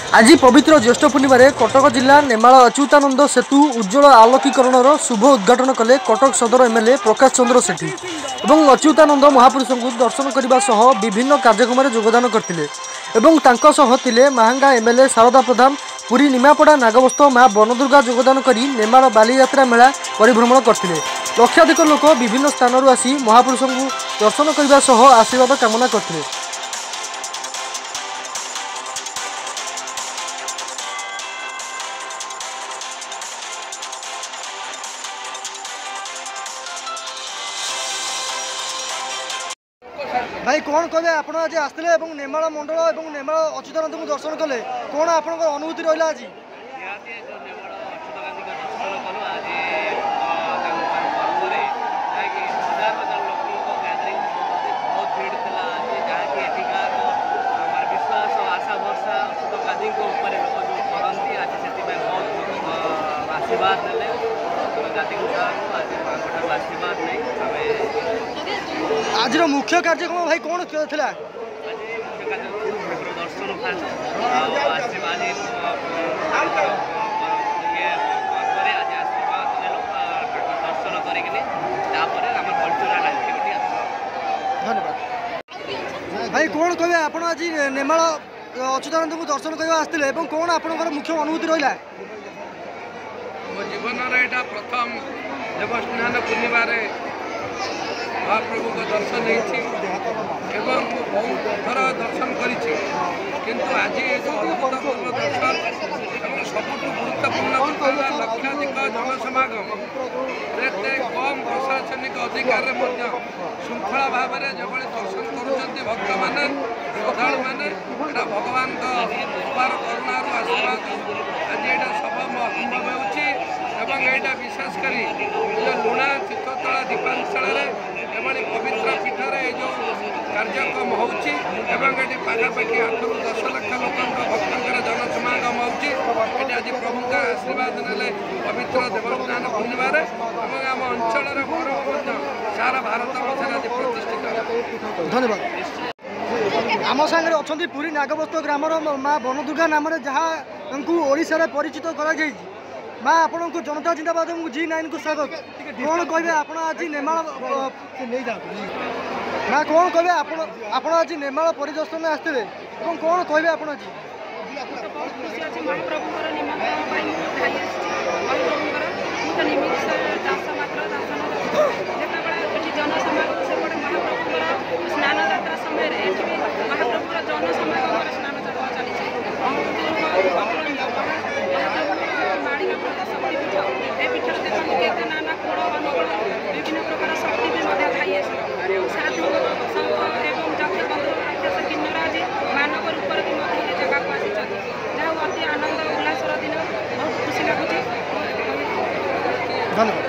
आज पवित्र ज्येष्ठ पूर्णिमार कटक जिला नेमाल अच्युतानंद सेतु उज्ज्वल आलोकीकरण शुभ उद्घाटन कले कटक सदर एमएलए प्रकाश चंद्र सेठी और अच्युतानंद महापुरुष को दर्शन करने विभिन्न कार्यक्रम में योगदान करते महांगा एमएलए शारदा प्रधान पुरी निमापड़ा नागबस्त माँ बनदुर्गा योगदान कर नेमाल बालीयात्रा मेला परिभ्रमण करते लक्षाधिक लोक विभिन्न स्थान आसी महापुरुष को दर्शन करने आशीर्वाद कामना करते। भाई कौन कहे आप आज आसते नेमाल मंडल और नेमाल अच्युतानंद को दर्शन कले कौन आप अनुभूति रहा आज आज मुख्य कार्यक्रम भाई कौन था भाई कौन कहे आप आज नेमाल अच्युतानंद को दर्शन करने आसते कौन आप मुख्य अनुभूति रहा मो जीवन प्रथम देवस्थान पूर्णिमा महाप्रभु को दर्शन एवं बहुत थर दर्शन करी आज जो अभूतपूर्व दर्शन सबुठ गुरुत्वपूर्ण लक्षाधिक जनसमागम एते कम प्रशासनिक अधिकार श्रृंखला भाव में जो दर्शन कर भक्त मैंने श्रद्धालु मैंने भगवान अपार करुणार आशीर्वाद आज यहाँ संभव होता विशेषकर जो लुणा चित्रतला दीपांचल एभली पवित्र पीठर जो कार्यक्रम होती पाखापाखि 8 ରୁ 10 लाख लोक भक्तर जनसमागम होती आज प्रभु आशीर्वाद ने पवित्र देवस्थान पूर्णिमा आम अंचल गौरव सारा भारत वर्ष आज प्रतिष्ठित। धन्यवाद। आम सागर अच्छा पुरी नागबस्त ग्रामर माँ बनदुर्गा नाम जहाँ ओडिशा परिचित कर माँ आपण को जनता जिंदाबाद G9 को स्वागत कौन कहे आप आज नेमाल ना कौन कहे आप आज नेमाल परिदर्शन आसते कौन कहे आप आज धन्यवाद।